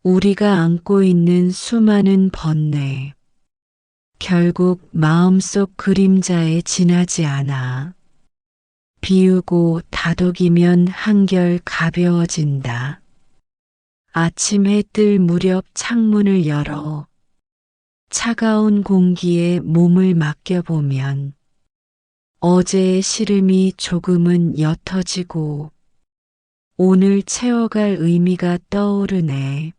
우리가 안고 있는 수많은 번뇌, 결국 마음속 그림자에 지나지 않아. 비우고 다독이면 한결 가벼워진다. 아침 해 뜰 무렵 창문을 열어 차가운 공기에 몸을 맡겨보면 어제의 시름이 조금은 옅어지고 오늘 채워갈 의미가 떠오르네.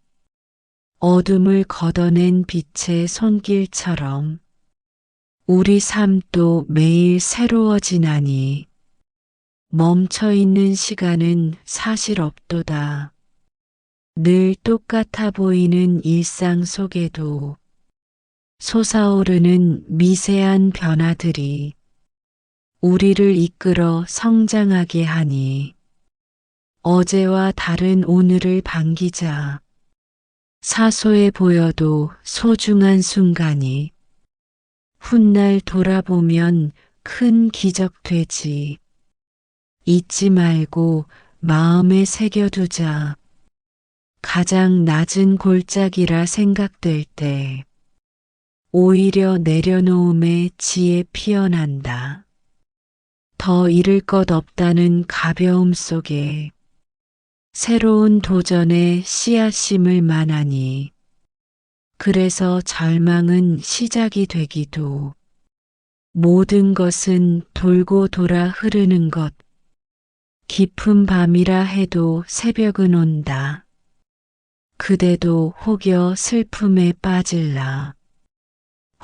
어둠을 걷어낸 빛의 손길처럼 우리 삶도 매일 새로워지나니 멈춰있는 시간은 사실 없도다. 늘 똑같아 보이는 일상 속에도 솟아오르는 미세한 변화들이 우리를 이끌어 성장하게 하니 어제와 다른 오늘을 반기자. 사소해 보여도 소중한 순간이 훗날 돌아보면 큰 기적 되지. 잊지 말고 마음에 새겨두자. 가장 낮은 골짜기라 생각될 때 오히려 내려놓음의 지혜 피어난다. 더 잃을 것 없다는 가벼움 속에 새로운 도전의 씨앗 심을 만하니 그래서 절망은 시작이 되기도 모든 것은 돌고 돌아 흐르는 것 깊은 밤이라 해도 새벽은 온다. 그대도 혹여 슬픔에 빠질라.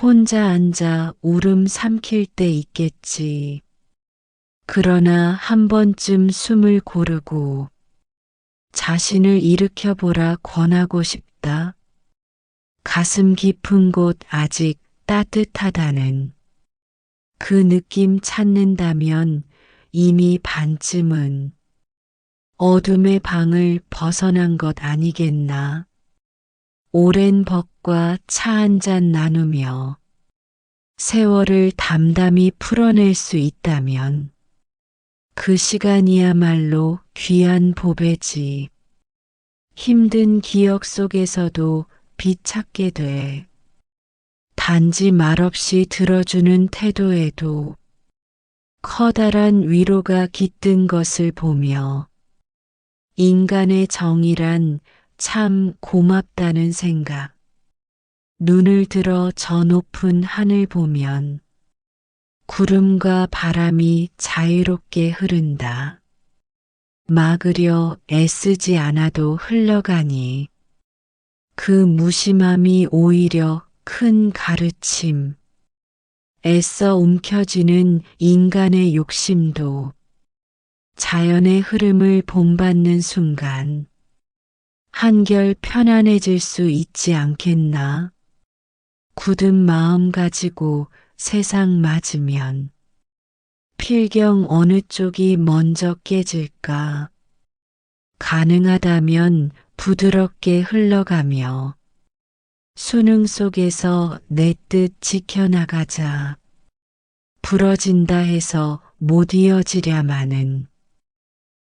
혼자 앉아 울음 삼킬 때 있겠지. 그러나 한 번쯤 숨을 고르고 자신을 일으켜보라 권하고 싶다. 가슴 깊은 곳 아직 따뜻하다는 그 느낌 찾는다면 이미 반쯤은 어둠의 방을 벗어난 것 아니겠나. 오랜 벅과 차 한 잔 나누며 세월을 담담히 풀어낼 수 있다면 그 시간이야말로 귀한 보배지. 힘든 기억 속에서도 빛 찾게 돼. 단지 말없이 들어주는 태도에도 커다란 위로가 깃든 것을 보며 인간의 정이란 참 고맙다는 생각. 눈을 들어 저 높은 하늘 보면 구름과 바람이 자유롭게 흐른다. 막으려 애쓰지 않아도 흘러가니 그 무심함이 오히려 큰 가르침. 애써 움켜쥐는 인간의 욕심도 자연의 흐름을 본받는 순간 한결 편안해질 수 있지 않겠나. 굳은 마음 가지고 세상 맞으면 필경 어느 쪽이 먼저 깨질까. 가능하다면 부드럽게 흘러가며 수능 속에서 내 뜻 지켜나가자. 부러진다 해서 못 이어지랴마는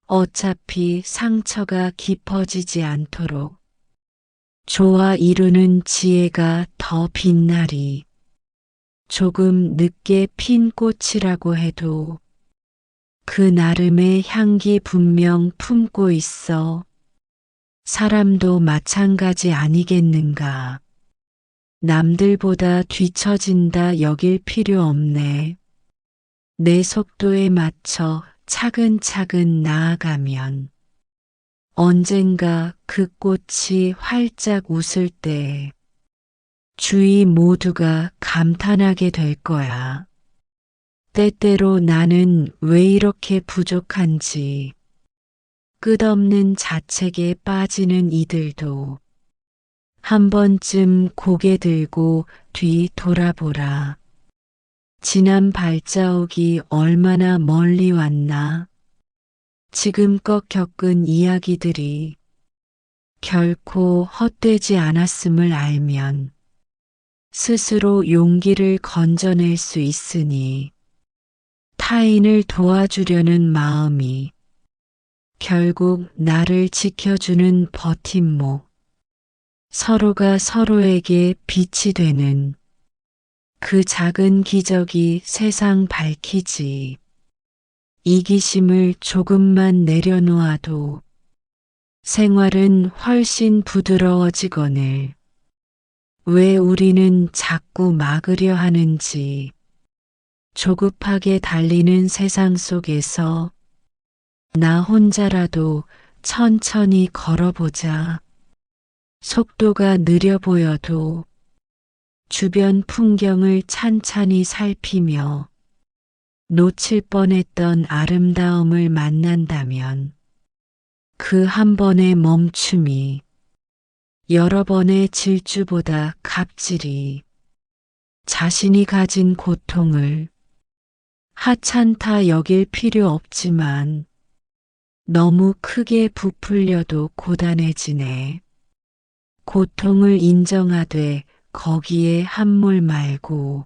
어차피 상처가 깊어지지 않도록 조화 이루는 지혜가 더 빛나리. 조금 늦게 핀 꽃이라고 해도 그 나름의 향기 분명 품고 있어. 사람도 마찬가지 아니겠는가. 남들보다 뒤처진다 여길 필요 없네. 내 속도에 맞춰 차근차근 나아가면 언젠가 그 꽃이 활짝 웃을 때 주위 모두가 감탄하게 될 거야. 때때로 나는 왜 이렇게 부족한지 끝없는 자책에 빠지는 이들도 한 번쯤 고개 들고 뒤 돌아보라. 지난 발자국이 얼마나 멀리 왔나. 지금껏 겪은 이야기들이 결코 헛되지 않았음을 알면 스스로 용기를 건져낼 수 있으니 타인을 도와주려는 마음이 결국 나를 지켜주는 버팀목, 서로가 서로에게 빛이 되는 그 작은 기적이 세상 밝히지. 이기심을 조금만 내려놓아도 생활은 훨씬 부드러워지거늘. 왜 우리는 자꾸 막으려 하는지. 조급하게 달리는 세상 속에서 나 혼자라도 천천히 걸어보자. 속도가 느려 보여도 주변 풍경을 찬찬히 살피며 놓칠 뻔했던 아름다움을 만난다면 그 한 번의 멈춤이 여러 번의 질주보다 값지리 자신이 가진 고통을 하찮다 여길 필요 없지만 너무 크게 부풀려도 고단해지네. 고통을 인정하되 거기에 함몰 말고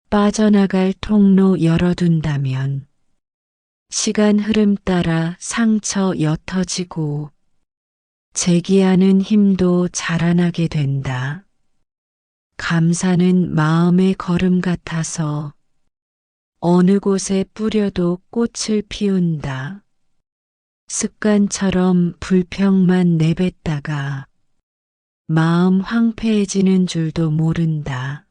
빠져나갈 통로 열어둔다면 시간 흐름 따라 상처 옅어지고 재기하는 힘도 자라나게 된다. 감사는 마음의 걸음 같아서 어느 곳에 뿌려도 꽃을 피운다. 습관처럼 불평만 내뱉다가 마음 황폐해지는 줄도 모른다.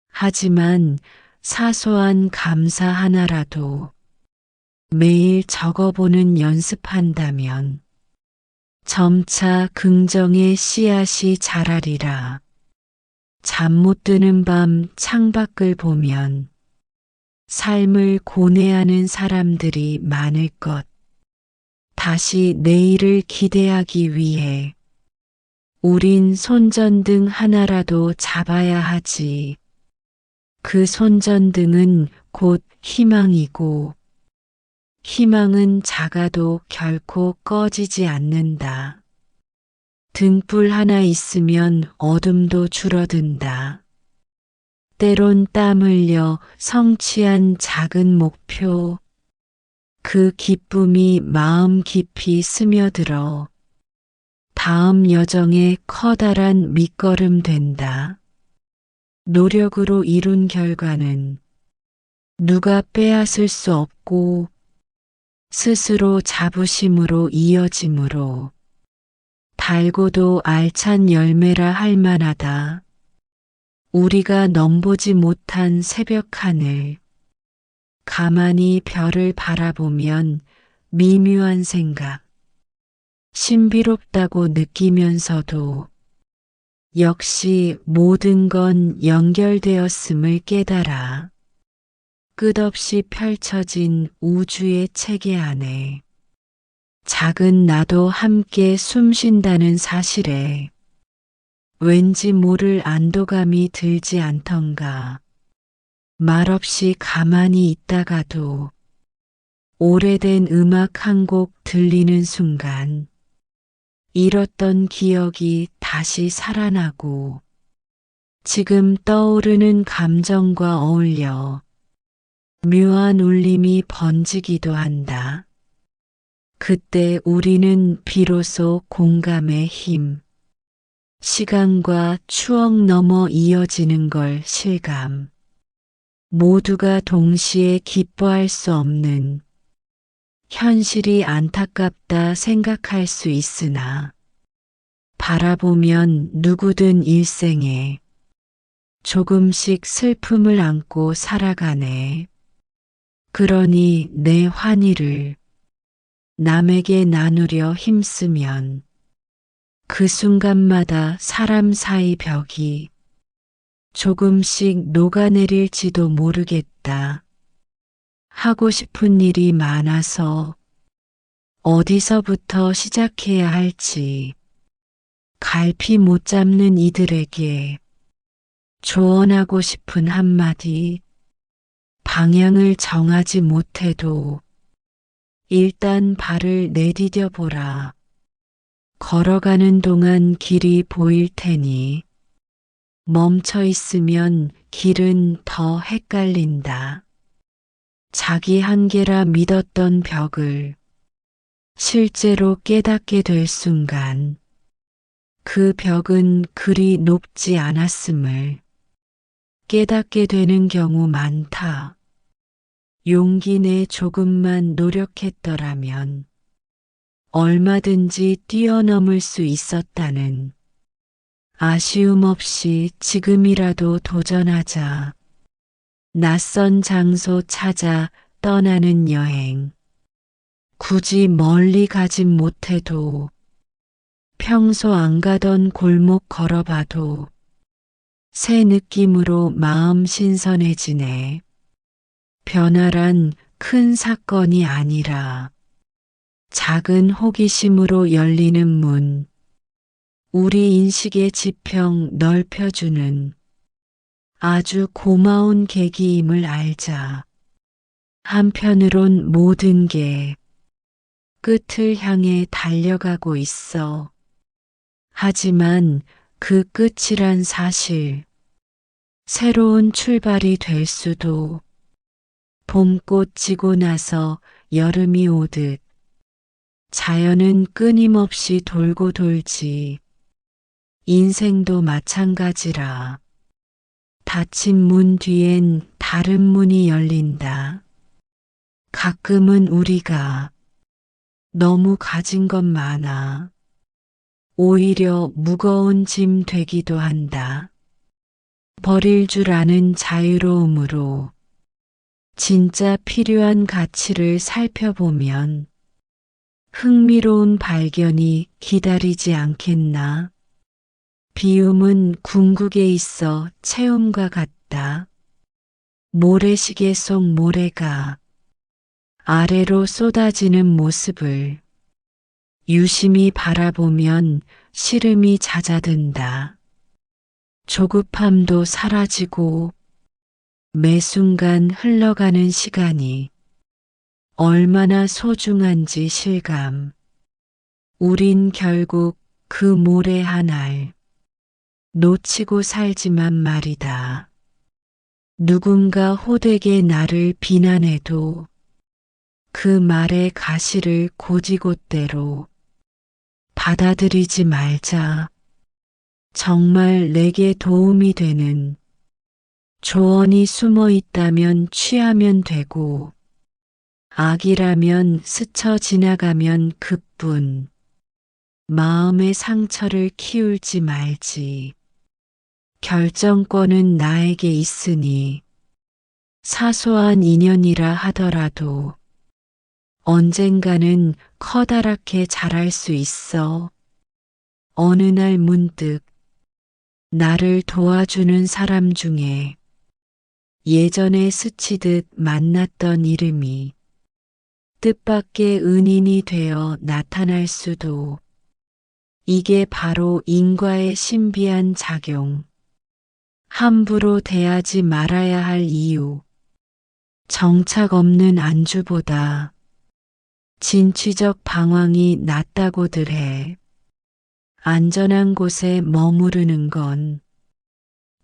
하지만 사소한 감사 하나라도 매일 적어보는 연습한다면 점차 긍정의 씨앗이 자라리라. 잠 못 드는 밤 창밖을 보면 삶을 고뇌하는 사람들이 많을 것. 다시 내일을 기대하기 위해 우린 손전등 하나라도 잡아야 하지. 그 손전등은 곧 희망이고 희망은 작아도 결코 꺼지지 않는다. 등불 하나 있으면 어둠도 줄어든다. 때론 땀 흘려 성취한 작은 목표, 그 기쁨이 마음 깊이 스며들어 다음 여정에 커다란 밑거름 된다. 노력으로 이룬 결과는 누가 빼앗을 수 없고 스스로 자부심으로 이어지므로 달고도 알찬 열매라 할 만하다. 우리가 넘보지 못한 새벽 하늘, 가만히 별을 바라보면 미묘한 생각, 신비롭다고 느끼면서도 역시 모든 건 연결되었음을 깨달아. 끝없이 펼쳐진 우주의 체계 안에 작은 나도 함께 숨쉰다는 사실에 왠지 모를 안도감이 들지 않던가. 말없이 가만히 있다가도 오래된 음악 한 곡 들리는 순간 잃었던 기억이 다시 살아나고 지금 떠오르는 감정과 어울려 묘한 울림이 번지기도 한다. 그때 우리는 비로소 공감의 힘, 시간과 추억 넘어 이어지는 걸 실감. 모두가 동시에 기뻐할 수 없는 현실이 안타깝다 생각할 수 있으나 바라보면 누구든 일생에 조금씩 슬픔을 안고 살아가네. 그러니 내 환희를 남에게 나누려 힘쓰면 그 순간마다 사람 사이 벽이 조금씩 녹아내릴지도 모르겠다. 하고 싶은 일이 많아서 어디서부터 시작해야 할지 갈피 못 잡는 이들에게 조언하고 싶은 한마디. 방향을 정하지 못해도 일단 발을 내디뎌 보라. 걸어가는 동안 길이 보일 테니 멈춰 있으면 길은 더 헷갈린다. 자기 한계라 믿었던 벽을 실제로 깨닫게 될 순간 그 벽은 그리 높지 않았음을 깨닫게 되는 경우 많다. 용기 내 조금만 노력했더라면 얼마든지 뛰어넘을 수 있었다는 아쉬움 없이 지금이라도 도전하자. 낯선 장소 찾아 떠나는 여행. 굳이 멀리 가진 못해도 평소 안 가던 골목 걸어봐도 새 느낌으로 마음 신선해지네. 변화란 큰 사건이 아니라 작은 호기심으로 열리는 문. 우리 인식의 지평 넓혀주는 아주 고마운 계기임을 알자. 한편으론 모든 게 끝을 향해 달려가고 있어. 하지만 그 끝이란 사실, 새로운 출발이 될 수도. 봄꽃 지고 나서 여름이 오듯 자연은 끊임없이 돌고 돌지. 인생도 마찬가지라. 닫힌 문 뒤엔 다른 문이 열린다. 가끔은 우리가 너무 가진 것 많아 오히려 무거운 짐 되기도 한다. 버릴 줄 아는 자유로움으로 진짜 필요한 가치를 살펴보면 흥미로운 발견이 기다리지 않겠나? 비움은 궁극에 있어 체험과 같다. 모래시계 속 모래가 아래로 쏟아지는 모습을 유심히 바라보면 시름이 잦아든다. 조급함도 사라지고 매 순간 흘러가는 시간이 얼마나 소중한지 실감. 우린 결국 그 모래 하나를 놓치고 살지만 말이다. 누군가 호되게 나를 비난해도 그 말의 가시를 고지곳대로 받아들이지 말자. 정말 내게 도움이 되는 조언이 숨어 있다면 취하면 되고, 악이라면 스쳐 지나가면 그뿐. 마음의 상처를 키울지 말지. 결정권은 나에게 있으니 사소한 인연이라 하더라도 언젠가는 커다랗게 자랄 수 있어. 어느 날 문득 나를 도와주는 사람 중에 예전에 스치듯 만났던 이름이 뜻밖의 은인이 되어 나타날 수도. 이게 바로 인과의 신비한 작용. 함부로 대하지 말아야 할 이유. 정착 없는 안주보다 진취적 방황이 낫다고들 해. 안전한 곳에 머무르는 건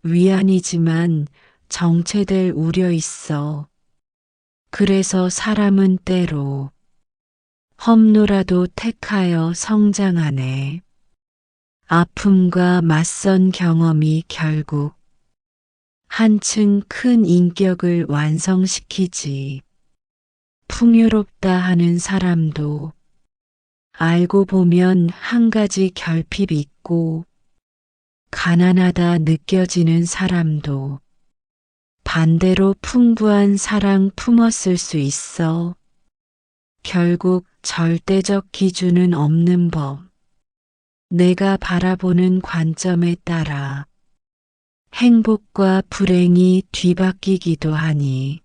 위안이지만 정체될 우려 있어. 그래서 사람은 때로 험로라도 택하여 성장하네. 아픔과 맞선 경험이 결국 한층 큰 인격을 완성시키지. 풍요롭다 하는 사람도 알고 보면 한 가지 결핍이 있고, 가난하다 느껴지는 사람도 반대로 풍부한 사랑 품었을 수 있어. 결국 절대적 기준은 없는 법. 내가 바라보는 관점에 따라 행복과 불행이 뒤바뀌기도 하니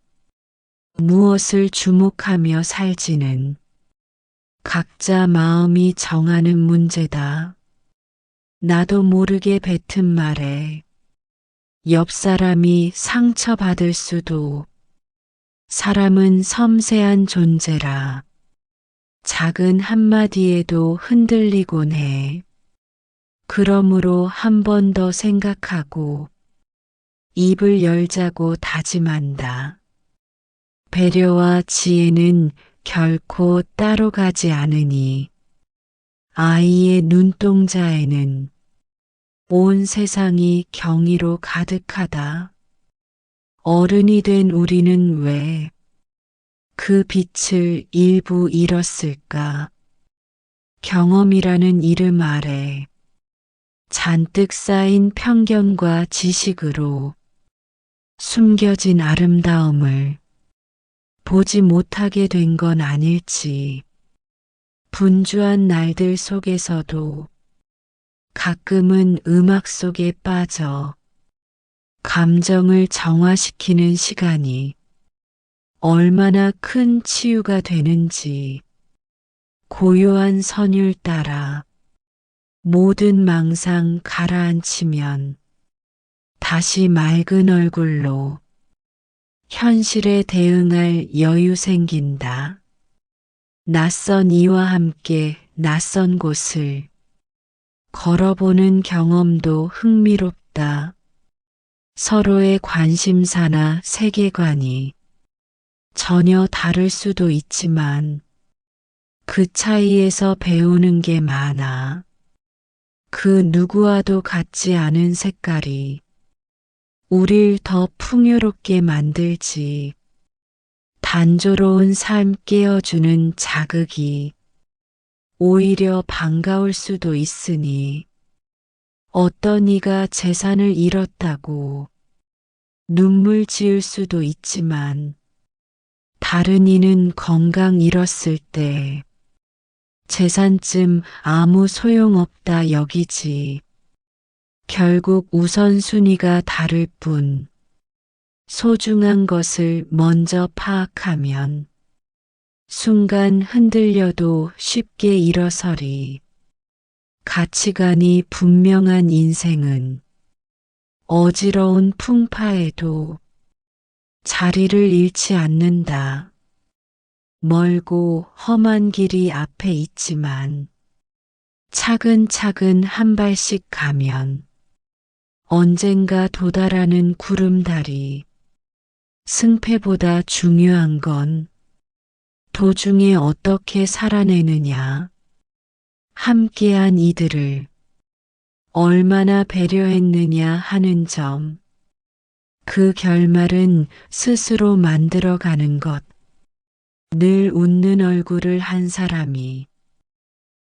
무엇을 주목하며 살지는 각자 마음이 정하는 문제다. 나도 모르게 뱉은 말에 옆 사람이 상처받을 수도. 사람은 섬세한 존재라 작은 한마디에도 흔들리곤 해. 그러므로 한 번 더 생각하고 입을 열자고 다짐한다. 배려와 지혜는 결코 따로 가지 않으니 아이의 눈동자에는 온 세상이 경이로 가득하다. 어른이 된 우리는 왜 그 빛을 일부 잃었을까? 경험이라는 이름 아래 잔뜩 쌓인 편견과 지식으로 숨겨진 아름다움을 보지 못하게 된 건 아닐지. 분주한 날들 속에서도 가끔은 음악 속에 빠져 감정을 정화시키는 시간이 얼마나 큰 치유가 되는지. 고요한 선율 따라 모든 망상 가라앉히면 다시 맑은 얼굴로 현실에 대응할 여유 생긴다. 낯선 이와 함께 낯선 곳을 걸어보는 경험도 흥미롭다. 서로의 관심사나 세계관이 전혀 다를 수도 있지만 그 차이에서 배우는 게 많아. 그 누구와도 같지 않은 색깔이 우릴 더 풍요롭게 만들지. 단조로운 삶 깨어주는 자극이 오히려 반가울 수도 있으니 어떤 이가 재산을 잃었다고 눈물 지을 수도 있지만 다른 이는 건강 잃었을 때 재산쯤 아무 소용없다 여기지. 결국 우선순위가 다를 뿐 소중한 것을 먼저 파악하면 순간 흔들려도 쉽게 일어서리. 가치관이 분명한 인생은 어지러운 풍파에도 자리를 잃지 않는다. 멀고 험한 길이 앞에 있지만 차근차근 한 발씩 가면 언젠가 도달하는 구름다리. 승패보다 중요한 건 도중에 어떻게 살아내느냐. 함께한 이들을 얼마나 배려했느냐 하는 점. 그 결말은 스스로 만들어가는 것. 늘 웃는 얼굴을 한 사람이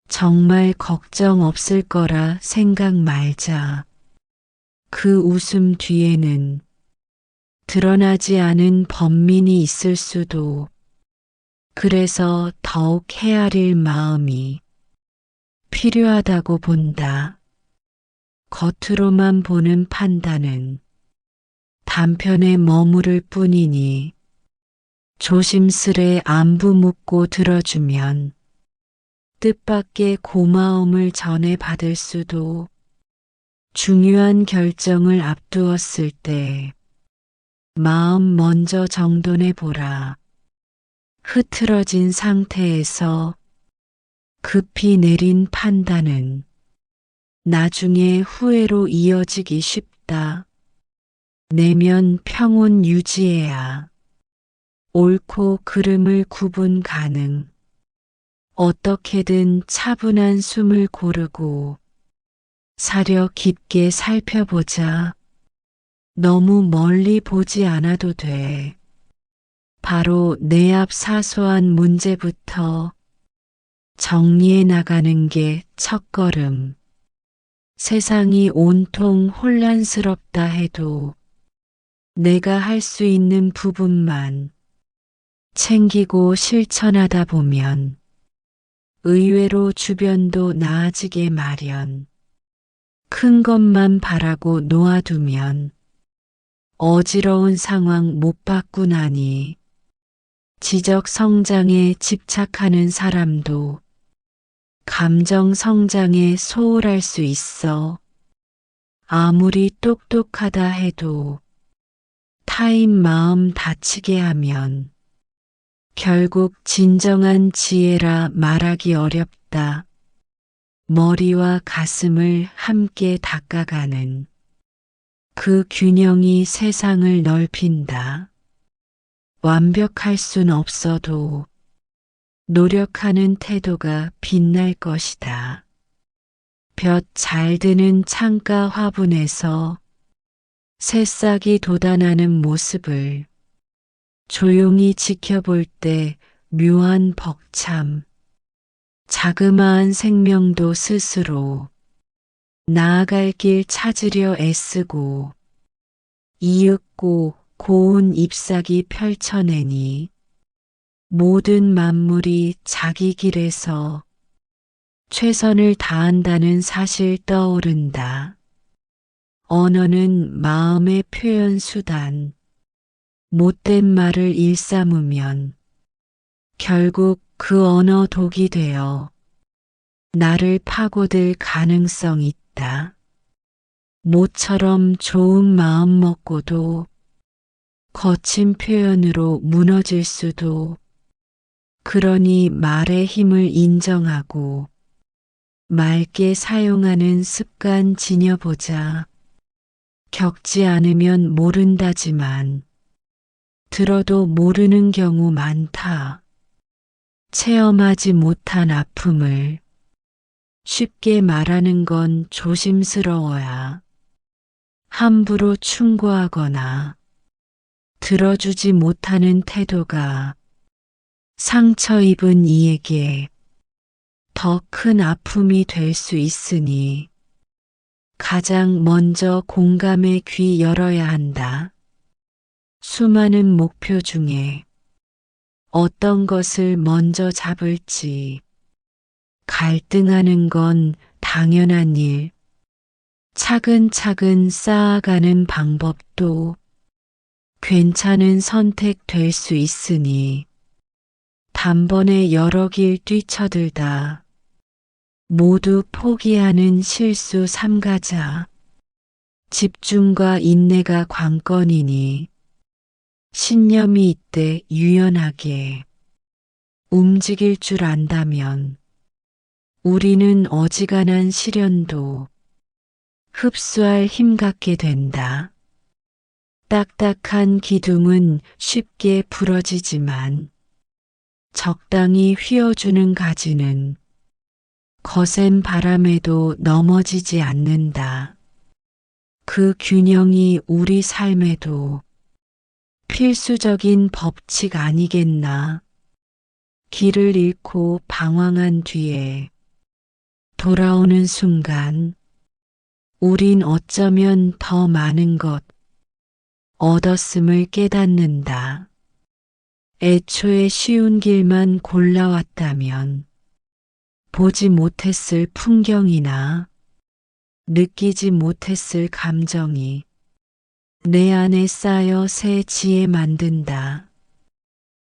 정말 걱정 없을 거라 생각 말자. 그 웃음 뒤에는 드러나지 않은 번민이 있을 수도. 그래서 더욱 헤아릴 마음이 필요하다고 본다. 겉으로만 보는 판단은 단편에 머무를 뿐이니 조심스레 안부 묻고 들어주면 뜻밖의 고마움을 전해받을 수도. 중요한 결정을 앞두었을 때 마음 먼저 정돈해 보라. 흐트러진 상태에서 급히 내린 판단은 나중에 후회로 이어지기 쉽다. 내면 평온 유지해야 옳고 그름을 구분 가능. 어떻게든 차분한 숨을 고르고 사려 깊게 살펴보자. 너무 멀리 보지 않아도 돼. 바로 내 앞 사소한 문제부터 정리해 나가는 게 첫걸음. 세상이 온통 혼란스럽다 해도 내가 할 수 있는 부분만 챙기고 실천하다 보면 의외로 주변도 나아지게 마련. 큰 것만 바라고 놓아두면 어지러운 상황 못 바꾸나니. 지적 성장에 집착하는 사람도 감정 성장에 소홀할 수 있어. 아무리 똑똑하다 해도 타인 마음 다치게 하면 결국 진정한 지혜라 말하기 어렵다. 머리와 가슴을 함께 닦아가는 그 균형이 세상을 넓힌다. 완벽할 순 없어도 노력하는 태도가 빛날 것이다. 볕 잘 드는 창가 화분에서 새싹이 돋아나는 모습을 조용히 지켜볼 때 묘한 벅참, 자그마한 생명도 스스로 나아갈 길 찾으려 애쓰고 이윽고 고운 잎사귀 펼쳐내니 모든 만물이 자기 길에서 최선을 다한다는 사실 떠오른다. 언어는 마음의 표현 수단, 못된 말을 일삼으면 결국 그 언어 독이 되어 나를 파고들 가능성 있다. 모처럼 좋은 마음 먹고도 거친 표현으로 무너질 수도, 그러니 말의 힘을 인정하고 맑게 사용하는 습관 지녀보자. 겪지 않으면 모른다지만 들어도 모르는 경우 많다. 체험하지 못한 아픔을 쉽게 말하는 건 조심스러워야. 함부로 충고하거나 들어주지 못하는 태도가 상처 입은 이에게 더 큰 아픔이 될 수 있으니 가장 먼저 공감의 귀 열어야 한다. 수많은 목표 중에 어떤 것을 먼저 잡을지 갈등하는 건 당연한 일. 차근차근 쌓아가는 방법도 괜찮은 선택 될 수 있으니 단번에 여러 길 뛰쳐들다 모두 포기하는 실수 삼가자. 집중과 인내가 관건이니 신념이 있되 유연하게 움직일 줄 안다면 우리는 어지간한 시련도 흡수할 힘 갖게 된다. 딱딱한 기둥은 쉽게 부러지지만 적당히 휘어주는 가지는 거센 바람에도 넘어지지 않는다. 그 균형이 우리 삶에도 필수적인 법칙 아니겠나. 길을 잃고 방황한 뒤에 돌아오는 순간 우린 어쩌면 더 많은 것 얻었음을 깨닫는다. 애초에 쉬운 길만 골라왔다면 보지 못했을 풍경이나 느끼지 못했을 감정이 내 안에 쌓여 새 지혜 만든다.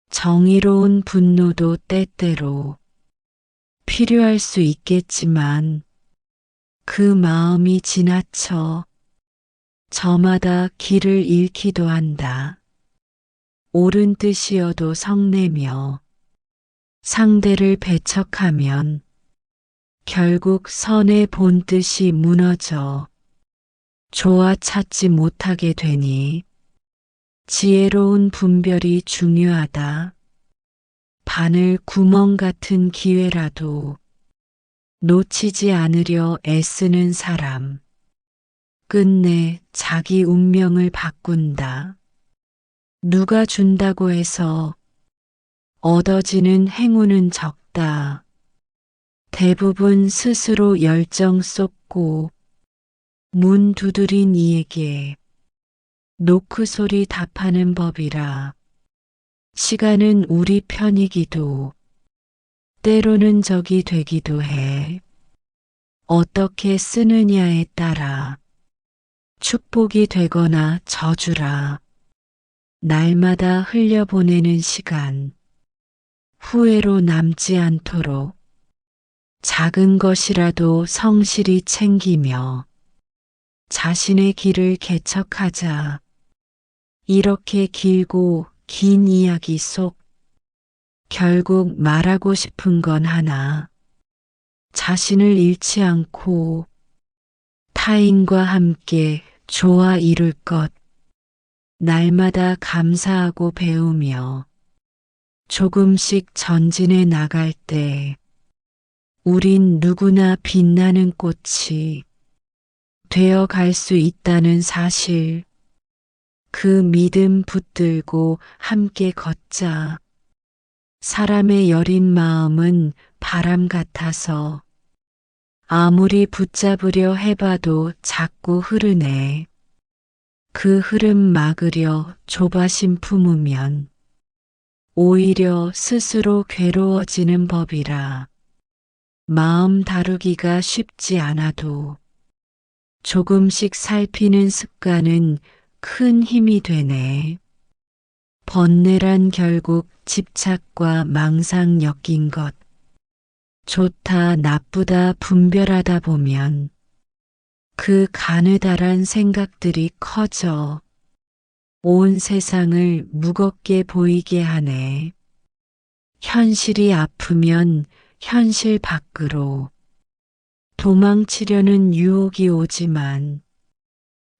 정의로운 분노도 때때로 필요할 수 있겠지만 그 마음이 지나쳐 저마다 길을 잃기도 한다. 옳은 뜻이어도 성내며 상대를 배척하면 결국 선의 본뜻이 무너져 조화 찾지 못하게 되니 지혜로운 분별이 중요하다. 바늘 구멍 같은 기회라도 놓치지 않으려 애쓰는 사람, 끝내 자기 운명을 바꾼다. 누가 준다고 해서 얻어지는 행운은 적다. 대부분 스스로 열정 쏟고 문 두드린 이에게 노크 소리 답하는 법이라. 시간은 우리 편이기도 때로는 적이 되기도 해. 어떻게 쓰느냐에 따라 축복이 되거나 저주라. 날마다 흘려보내는 시간, 후회로 남지 않도록 작은 것이라도 성실히 챙기며 자신의 길을 개척하자. 이렇게 길고 긴 이야기 속 결국 말하고 싶은 건 하나. 자신을 잃지 않고 타인과 함께 조화 이룰 것. 날마다 감사하고 배우며 조금씩 전진해 나갈 때 우린 누구나 빛나는 꽃이 되어 갈 수 있다는 사실, 그 믿음 붙들고 함께 걷자. 사람의 여린 마음은 바람 같아서 아무리 붙잡으려 해봐도 자꾸 흐르네. 그 흐름 막으려 조바심 품으면 오히려 스스로 괴로워지는 법이라. 마음 다루기가 쉽지 않아도 조금씩 살피는 습관은 큰 힘이 되네. 번뇌란 결국 집착과 망상 엮인 것. 좋다 나쁘다 분별하다 보면 그 가느다란 생각들이 커져 온 세상을 무겁게 보이게 하네. 현실이 아프면 현실 밖으로 도망치려는 유혹이 오지만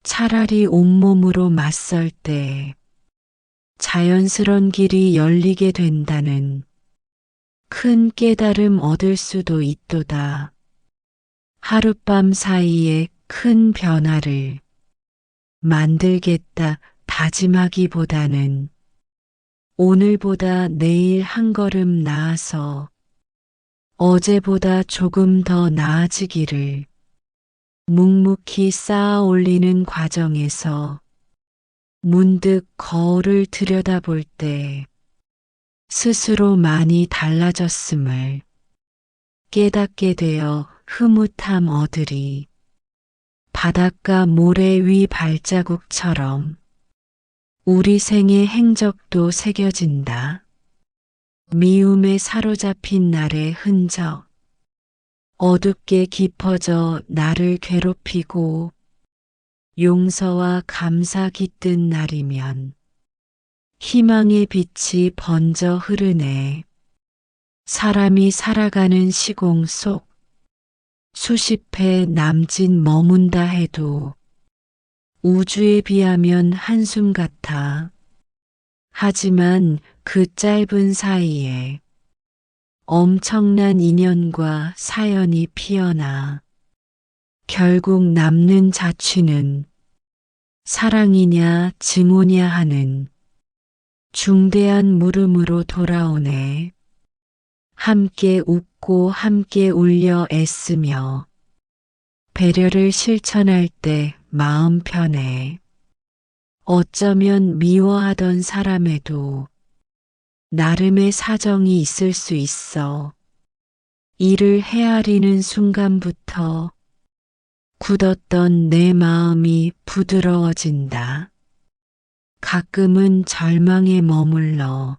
차라리 온몸으로 맞설 때 자연스런 길이 열리게 된다는 큰 깨달음 얻을 수도 있도다. 하룻밤 사이에 큰 변화를 만들겠다 다짐하기보다는 오늘보다 내일 한 걸음 나아서 어제보다 조금 더 나아지기를 묵묵히 쌓아 올리는 과정에서 문득 거울을 들여다볼 때 스스로 많이 달라졌음을 깨닫게 되어 흐뭇함 얻으리. 바닷가 모래 위 발자국처럼 우리 생의 행적도 새겨진다. 미움에 사로잡힌 날의 흔적, 어둡게 깊어져 나를 괴롭히고 용서와 감사 깃든 날이면 희망의 빛이 번져 흐르네. 사람이 살아가는 시공 속 수십 회 남짓 머문다 해도 우주에 비하면 한숨 같아. 하지만 그 짧은 사이에 엄청난 인연과 사연이 피어나 결국 남는 자취는 사랑이냐 증오냐 하는 중대한 물음으로 돌아오네. 함께 웃고 함께 울려 애쓰며 배려를 실천할 때 마음 편해. 어쩌면 미워하던 사람에도 나름의 사정이 있을 수 있어. 이를 헤아리는 순간부터 굳었던 내 마음이 부드러워진다. 가끔은 절망에 머물러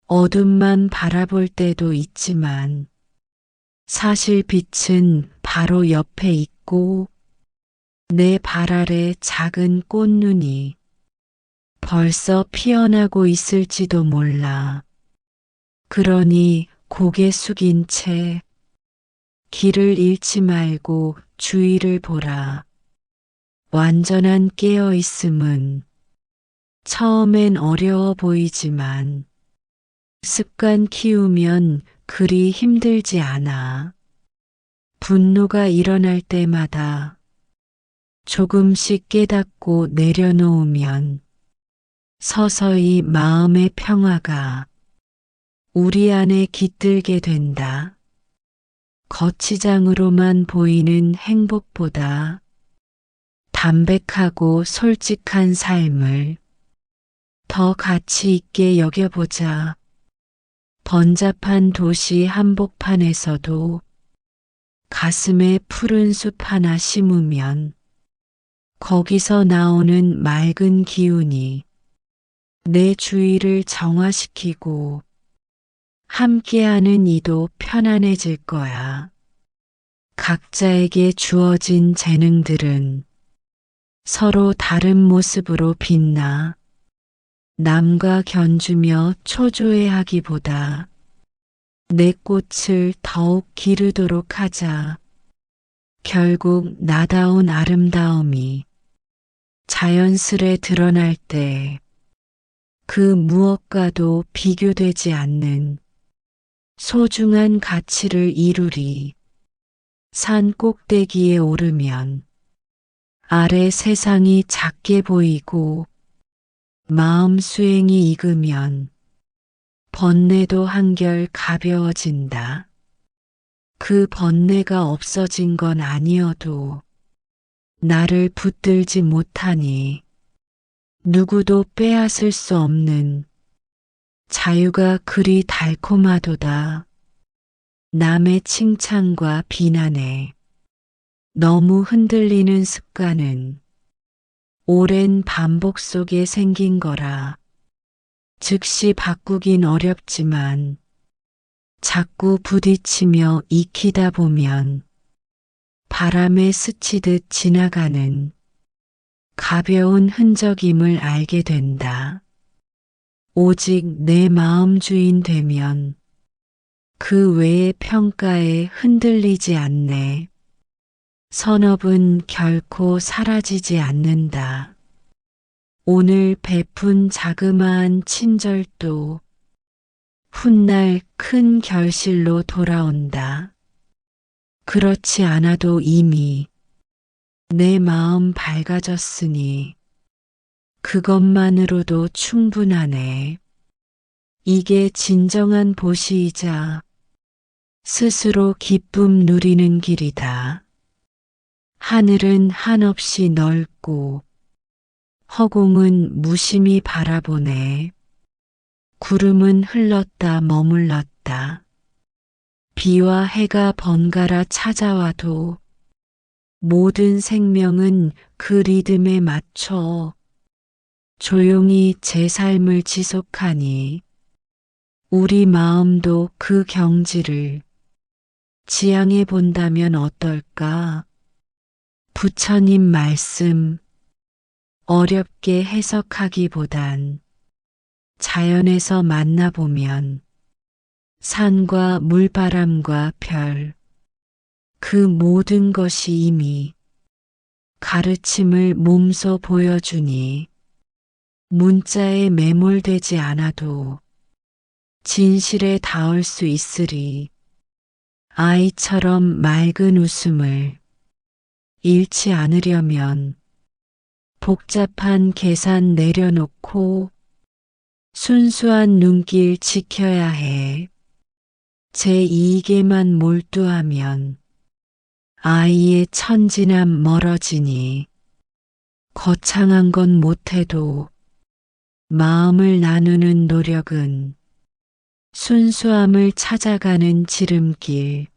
어둠만 바라볼 때도 있지만 사실 빛은 바로 옆에 있고 내 발 아래 작은 꽃눈이 벌써 피어나고 있을지도 몰라. 그러니 고개 숙인 채 길을 잃지 말고 주위를 보라. 완전한 깨어 있음은 처음엔 어려워 보이지만 습관 키우면 그리 힘들지 않아. 분노가 일어날 때마다 조금씩 깨닫고 내려놓으면 서서히 마음의 평화가 우리 안에 깃들게 된다. 거치장으로만 보이는 행복보다 담백하고 솔직한 삶을 더 가치 있게 여겨보자. 번잡한 도시 한복판에서도 가슴에 푸른 숲 하나 심으면 거기서 나오는 맑은 기운이 내 주위를 정화시키고 함께하는 이도 편안해질 거야. 각자에게 주어진 재능들은 서로 다른 모습으로 빛나 남과 견주며 초조해하기보다 내 꽃을 더욱 기르도록 하자. 결국 나다운 아름다움이 자연스레 드러날 때 그 무엇과도 비교되지 않는 소중한 가치를 이루리. 산 꼭대기에 오르면 아래 세상이 작게 보이고 마음 수행이 익으면 번뇌도 한결 가벼워진다. 그 번뇌가 없어진 건 아니어도 나를 붙들지 못하니 누구도 빼앗을 수 없는 자유가 그리 달콤하도다. 남의 칭찬과 비난에 너무 흔들리는 습관은 오랜 반복 속에 생긴 거라. 즉시 바꾸긴 어렵지만 자꾸 부딪히며 익히다 보면 바람에 스치듯 지나가는 가벼운 흔적임을 알게 된다. 오직 내 마음 주인 되면 그 외의 평가에 흔들리지 않네. 선업은 결코 사라지지 않는다. 오늘 베푼 자그마한 친절도 훗날 큰 결실로 돌아온다. 그렇지 않아도 이미 내 마음 밝아졌으니 그것만으로도 충분하네. 이게 진정한 보시이자 스스로 기쁨 누리는 길이다. 하늘은 한없이 넓고 허공은 무심히 바라보네. 구름은 흘렀다 머물렀다. 비와 해가 번갈아 찾아와도 모든 생명은 그 리듬에 맞춰 조용히 제 삶을 지속하니 우리 마음도 그 경지를 지향해 본다면 어떨까? 부처님 말씀 어렵게 해석하기보단 자연에서 만나보면 산과 물바람과 별, 그 모든 것이 이미 가르침을 몸소 보여주니 문자에 매몰되지 않아도 진실에 닿을 수 있으리. 아이처럼 맑은 웃음을 잃지 않으려면 복잡한 계산 내려놓고 순수한 눈길 지켜야 해. 제 이익에만 몰두하면 아이의 천진함 멀어지니 거창한 건 못해도 마음을 나누는 노력은 순수함을 찾아가는 지름길.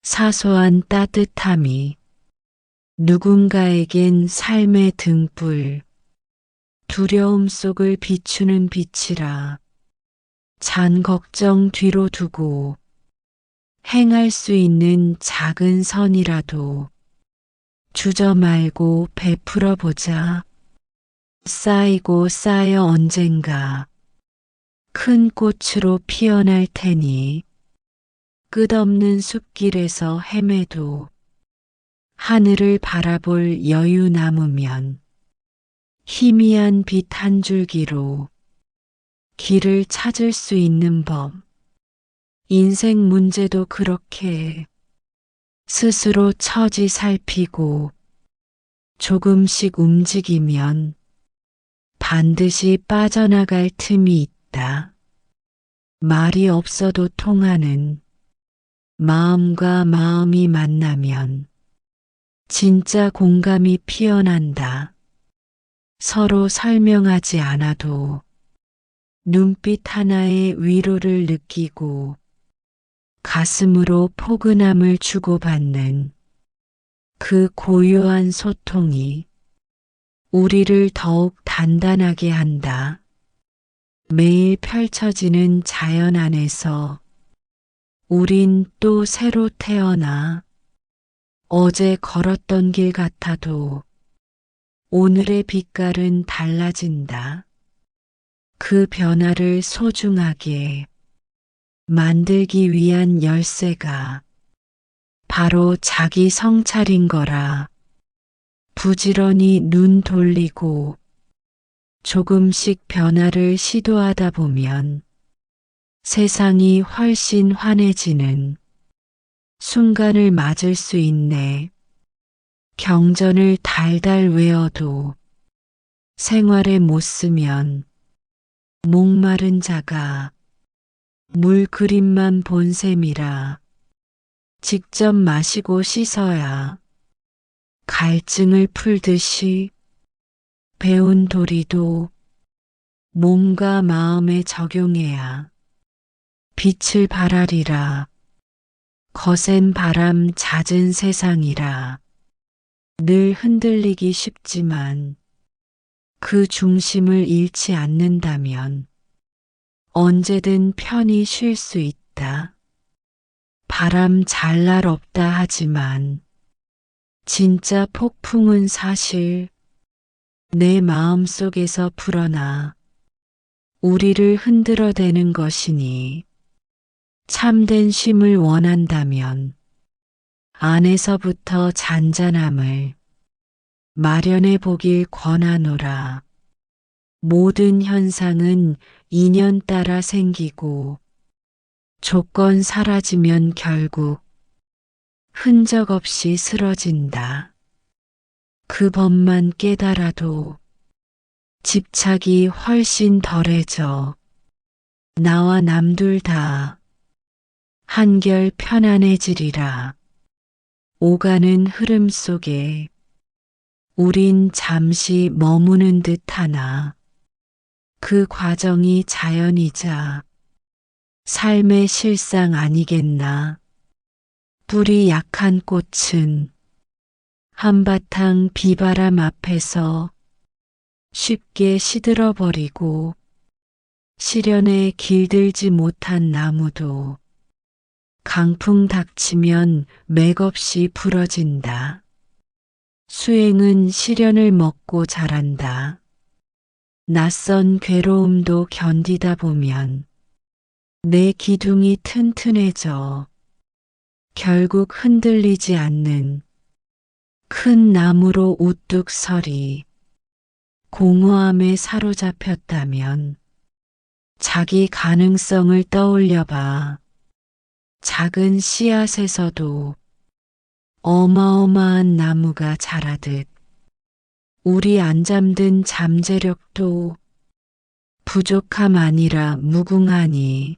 사소한 따뜻함이 누군가에겐 삶의 등불, 두려움 속을 비추는 빛이라. 잔 걱정 뒤로 두고 행할 수 있는 작은 선이라도 주저 말고 베풀어 보자. 쌓이고 쌓여 언젠가 큰 꽃으로 피어날 테니 끝없는 숲길에서 헤매도 하늘을 바라볼 여유 남으면 희미한 빛 한 줄기로 길을 찾을 수 있는 법. 인생 문제도 그렇게 스스로 처지 살피고 조금씩 움직이면 반드시 빠져나갈 틈이 있다. 말이 없어도 통하는 마음과 마음이 만나면 진짜 공감이 피어난다. 서로 설명하지 않아도 눈빛 하나의 위로를 느끼고 가슴으로 포근함을 주고받는 그 고요한 소통이 우리를 더욱 단단하게 한다. 매일 펼쳐지는 자연 안에서 우린 또 새로 태어나 어제 걸었던 길 같아도 오늘의 빛깔은 달라진다. 그 변화를 소중하게 만들기 위한 열쇠가 바로 자기 성찰인 거라. 부지런히 눈 돌리고 조금씩 변화를 시도하다 보면 세상이 훨씬 환해지는 순간을 맞을 수 있네. 경전을 달달 외워도 생활에 못 쓰면 목마른 자가 물 그림만 본 셈이라. 직접 마시고 씻어야 갈증을 풀듯이 배운 도리도 몸과 마음에 적용해야 빛을 발하리라. 거센 바람 잦은 세상이라 늘 흔들리기 쉽지만 그 중심을 잃지 않는다면 언제든 편히 쉴 수 있다. 바람 잘 날 없다 하지만 진짜 폭풍은 사실 내 마음 속에서 불어나 우리를 흔들어대는 것이니 참된 쉼을 원한다면 안에서부터 잔잔함을 마련해 보길 권하노라. 모든 현상은 인연 따라 생기고 조건 사라지면 결국 흔적 없이 쓰러진다. 그 법만 깨달아도 집착이 훨씬 덜해져 나와 남둘 다 한결 편안해지리라. 오가는 흐름 속에 우린 잠시 머무는 듯하나 그 과정이 자연이자 삶의 실상 아니겠나. 뿌리 약한 꽃은 한바탕 비바람 앞에서 쉽게 시들어버리고 시련에 길들지 못한 나무도 강풍 닥치면 맥없이 부러진다. 수행은 시련을 먹고 자란다. 낯선 괴로움도 견디다 보면 내 기둥이 튼튼해져 결국 흔들리지 않는 큰 나무로 우뚝 서리. 공허함에 사로잡혔다면 자기 가능성을 떠올려봐. 작은 씨앗에서도 어마어마한 나무가 자라듯 우리 안 잠든 잠재력도 부족함 아니라 무궁하니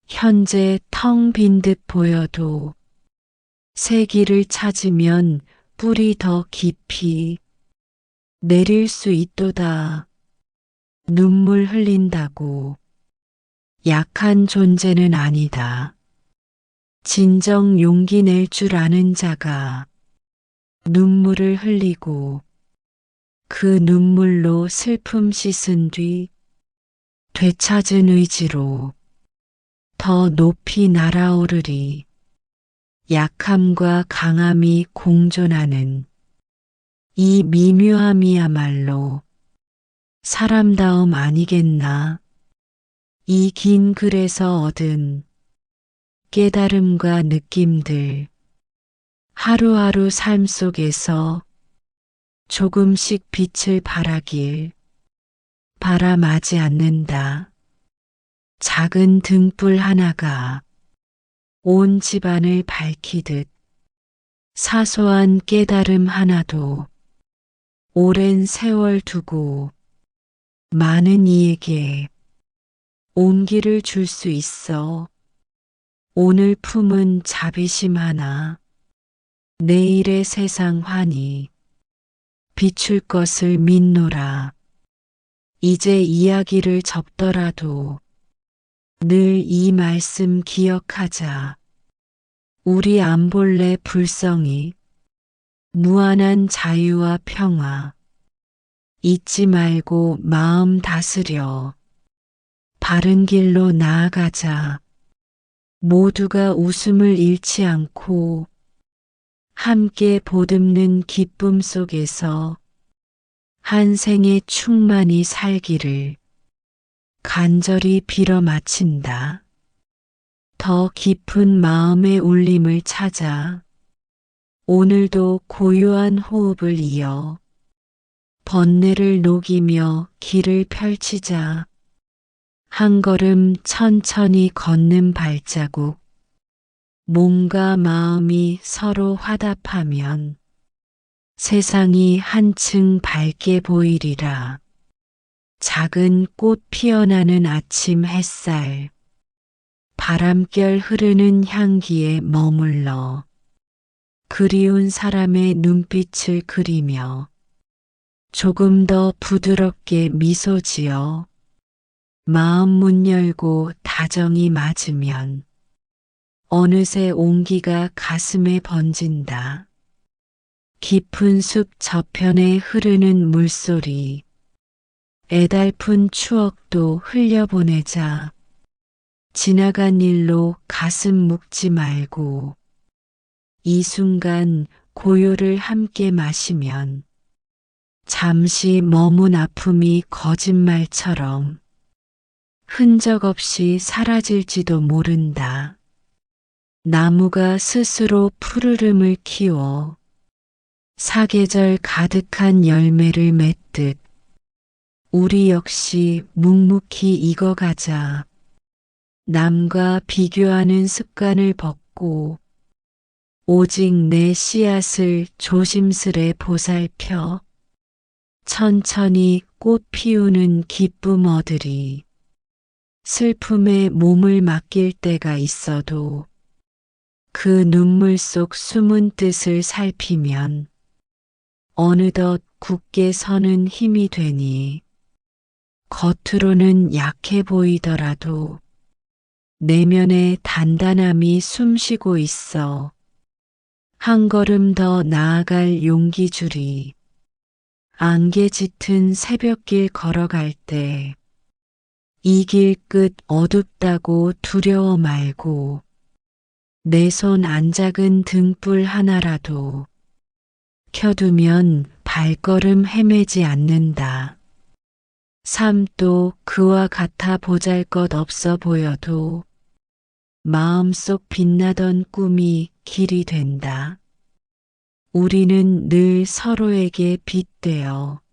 현재 텅 빈 듯 보여도 새 길을 찾으면 뿌리 더 깊이 내릴 수 있도다. 눈물 흘린다고 약한 존재는 아니다. 진정 용기 낼 줄 아는 자가 눈물을 흘리고 그 눈물로 슬픔 씻은 뒤 되찾은 의지로 더 높이 날아오르리. 약함과 강함이 공존하는 이 미묘함이야말로 사람다움 아니겠나. 이 긴 글에서 얻은 깨달음과 느낌들, 하루하루 삶 속에서 조금씩 빛을 발하길 바람하지 않는다. 작은 등불 하나가 온 집안을 밝히듯 사소한 깨달음 하나도 오랜 세월 두고 많은 이에게 온기를 줄 수 있어. 오늘 품은 자비심 하나 내일의 세상 환히 비출 것을 믿노라. 이제 이야기를 접더라도 늘 이 말씀 기억하자. 우리 안볼래 불성이 무한한 자유와 평화 잊지 말고 마음 다스려 바른 길로 나아가자. 모두가 웃음을 잃지 않고 함께 보듬는 기쁨 속에서 한 생에 충만히 살기를 간절히 빌어 마친다. 더 깊은 마음의 울림을 찾아 오늘도 고요한 호흡을 이어 번뇌를 녹이며 길을 펼치자. 한 걸음 천천히 걷는 발자국, 몸과 마음이 서로 화답하면 세상이 한층 밝게 보이리라. 작은 꽃 피어나는 아침 햇살, 바람결 흐르는 향기에 머물러 그리운 사람의 눈빛을 그리며 조금 더 부드럽게 미소 지어 마음 문 열고 다정히 맞으면 어느새 온기가 가슴에 번진다. 깊은 숲 저편에 흐르는 물소리, 애달픈 추억도 흘려보내자. 지나간 일로 가슴 묵지 말고 이 순간 고요를 함께 마시면 잠시 머문 아픔이 거짓말처럼 흔적 없이 사라질지도 모른다. 나무가 스스로 푸르름을 키워 사계절 가득한 열매를 맺듯 우리 역시 묵묵히 익어가자. 남과 비교하는 습관을 벗고 오직 내 씨앗을 조심스레 보살펴 천천히 꽃 피우는 기쁨 얻으리. 슬픔에 몸을 맡길 때가 있어도 그 눈물 속 숨은 뜻을 살피면 어느덧 굳게 서는 힘이 되니 겉으로는 약해 보이더라도 내면의 단단함이 숨쉬고 있어 한 걸음 더 나아갈 용기 주리. 안개 짙은 새벽길 걸어갈 때 이 길 끝 어둡다고 두려워 말고 내 손 안 작은 등불 하나라도 켜두면 발걸음 헤매지 않는다. 삶도 그와 같아 보잘것 없어 보여도 마음속 빛나던 꿈이 길이 된다. 우리는 늘 서로에게 빛되어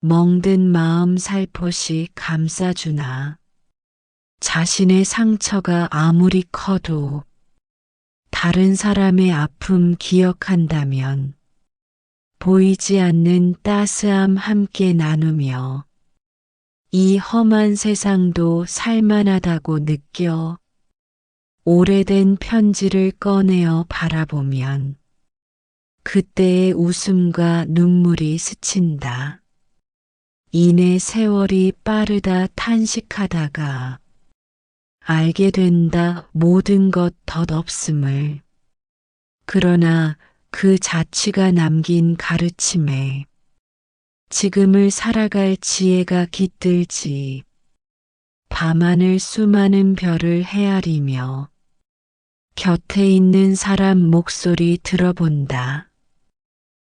멍든 마음 살포시 감싸주나. 자신의 상처가 아무리 커도 다른 사람의 아픔 기억한다면 보이지 않는 따스함 함께 나누며 이 험한 세상도 살만하다고 느껴 오래된 편지를 꺼내어 바라보면 그때의 웃음과 눈물이 스친다. 이내 세월이 빠르다 탄식하다가 알게 된다 모든 것 덧없음을. 그러나 그 자취가 남긴 가르침에 지금을 살아갈 지혜가 깃들지. 밤하늘 수많은 별을 헤아리며 곁에 있는 사람 목소리 들어본다.